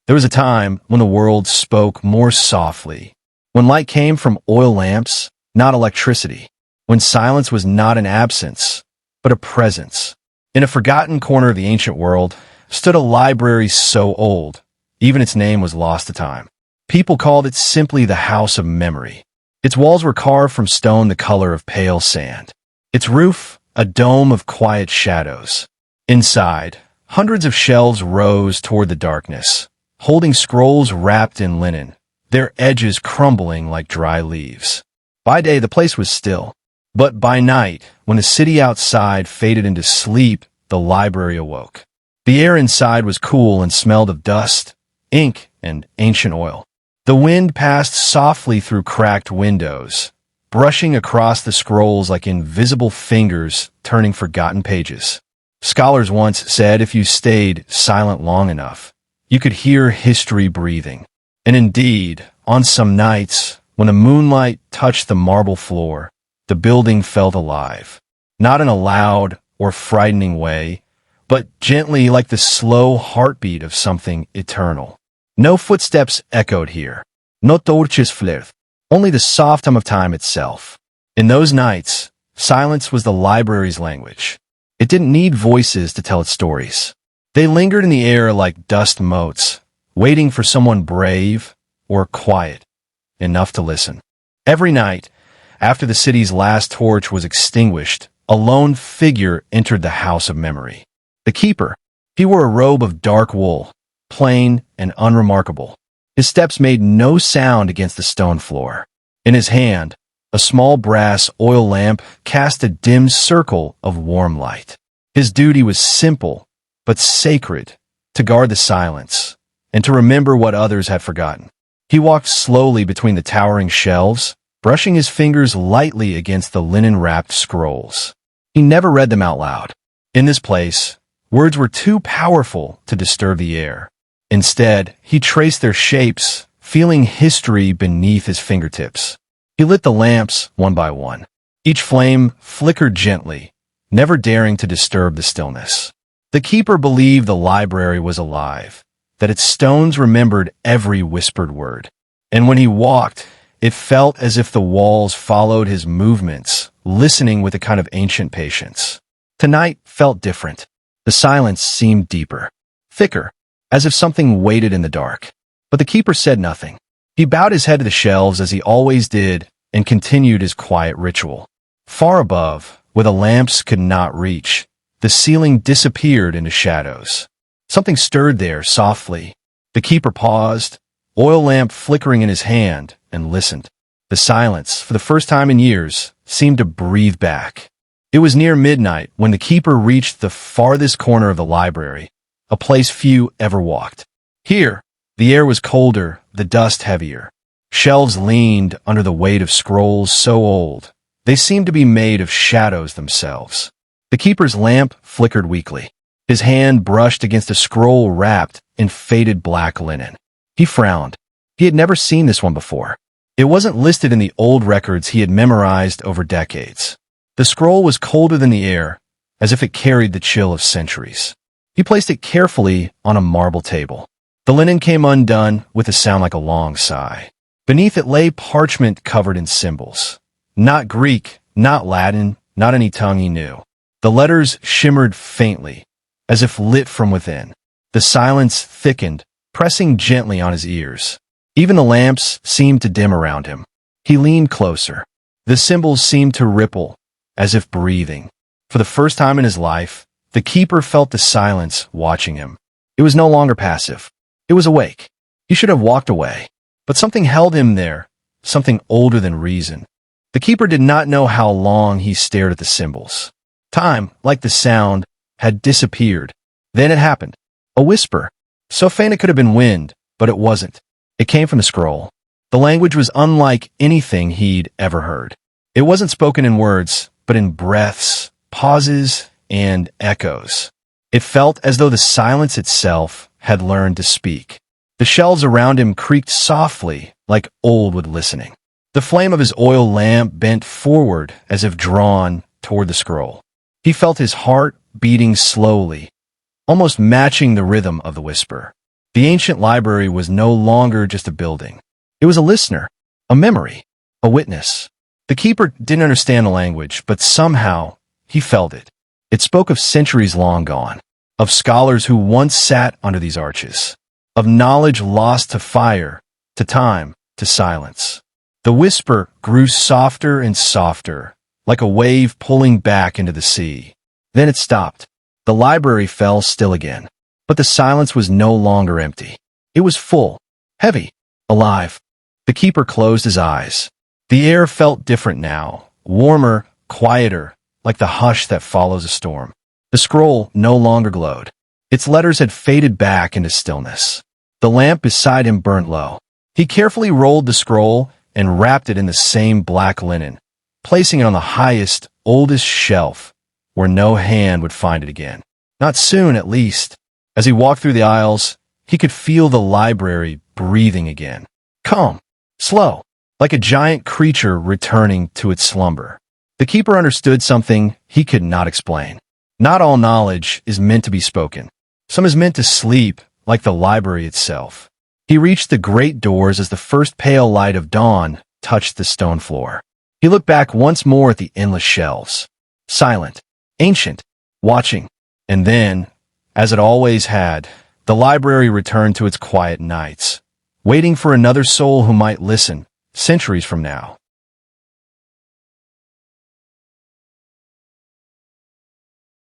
There was a time when the world spoke more softly, when light came from oil lamps, not electricity, when silence was not an absence, but a presence. In a forgotten corner of the ancient world stood a library so old, even its name was lost to time. People called it simply the House of Memory. Its walls were carved from stone the color of pale sand. Its roof, a dome of quiet shadows. Inside, hundreds of shelves rose toward the darkness, holding scrolls wrapped in linen, their edges crumbling like dry leaves. By day, the place was still. But by night, when the city outside faded into sleep, the library awoke. The air inside was cool and smelled of dust, ink, and ancient oil. The wind passed softly through cracked windows, brushing across the scrolls like invisible fingers turning forgotten pages. Scholars once said if you stayed silent long enough, you could hear history breathing. And indeed, on some nights, when the moonlight touched the marble floor, the building felt alive, not in a loud or frightening way, but gently like the slow heartbeat of something eternal. No footsteps echoed here. No torches flared. Only the soft hum of time itself. In those nights, silence was the library's language. It didn't need voices to tell its stories. They lingered in the air like dust motes, waiting for someone brave or quiet enough to listen. Every night, after the city's last torch was extinguished, a lone figure entered the House of Memory. The keeper. He wore a robe of dark wool, plain and unremarkable. His steps made no sound against the stone floor. In his hand, a small brass oil lamp cast a dim circle of warm light. His duty was simple, but sacred, to guard the silence and to remember what others had forgotten. He walked slowly between the towering shelves, brushing his fingers lightly against the linen-wrapped scrolls. He never read them out loud. In this place, words were too powerful to disturb the air. Instead, he traced their shapes, feeling history beneath his fingertips. He lit the lamps one by one. Each flame flickered gently, never daring to disturb the stillness. The keeper believed the library was alive, that its stones remembered every whispered word. And when he walked, it felt as if the walls followed his movements, listening with a kind of ancient patience. Tonight felt different. The silence seemed deeper, thicker, as if something waited in the dark. But the keeper said nothing. He bowed his head to the shelves as he always did and continued his quiet ritual. Far above, where the lamps could not reach, the ceiling disappeared into shadows. Something stirred there softly. The keeper paused, oil lamp flickering in his hand, and listened. The silence, for the first time in years, seemed to breathe back. It was near midnight when the keeper reached the farthest corner of the library, a place few ever walked. Here, the air was colder, the dust heavier. Shelves leaned under the weight of scrolls so old, they seemed to be made of shadows themselves. The keeper's lamp flickered weakly. His hand brushed against a scroll wrapped in faded black linen. He frowned. He had never seen this one before. It wasn't listed in the old records he had memorized over decades. The scroll was colder than the air, as if it carried the chill of centuries. He placed it carefully on a marble table. The linen came undone with a sound like a long sigh. Beneath it lay parchment covered in symbols. Not Greek, not Latin, not any tongue he knew. The letters shimmered faintly, as if lit from within. The silence thickened, pressing gently on his ears. Even the lamps seemed to dim around him. He leaned closer. The symbols seemed to ripple, as if breathing. For the first time in his life, the keeper felt the silence watching him. It was no longer passive. It was awake. He should have walked away. But something held him there, something older than reason. The keeper did not know how long he stared at the symbols. Time, like the sound, had disappeared. Then it happened. A whisper. So faint it could have been wind, but it wasn't. It came from the scroll. The language was unlike anything he'd ever heard. It wasn't spoken in words, but in breaths, pauses, and echoes. It felt as though the silence itself had learned to speak. The shelves around him creaked softly, like old wood listening. The flame of his oil lamp bent forward as if drawn toward the scroll. He felt his heart beating slowly, almost matching the rhythm of the whisper. The ancient library was no longer just a building. It was a listener, a memory, a witness. The keeper didn't understand the language, but somehow he felt it. It spoke of centuries long gone, of scholars who once sat under these arches, of knowledge lost to fire, to time, to silence. The whisper grew softer and softer, like a wave pulling back into the sea. Then it stopped. The library fell still again. But the silence was no longer empty. It was full, heavy, alive. The keeper closed his eyes. The air felt different now, warmer, quieter, like the hush that follows a storm. The scroll no longer glowed. Its letters had faded back into stillness. The lamp beside him burned low. He carefully rolled the scroll and wrapped it in the same black linen, placing it on the highest, oldest shelf where no hand would find it again. Not soon, at least. As he walked through the aisles, he could feel the library breathing again. Calm, slow, like a giant creature returning to its slumber. The keeper understood something he could not explain. Not all knowledge is meant to be spoken. Some is meant to sleep, like the library itself. He reached the great doors as the first pale light of dawn touched the stone floor. He looked back once more at the endless shelves. Silent, ancient, watching. And then, as it always had, the library returned to its quiet nights, waiting for another soul who might listen, centuries from now.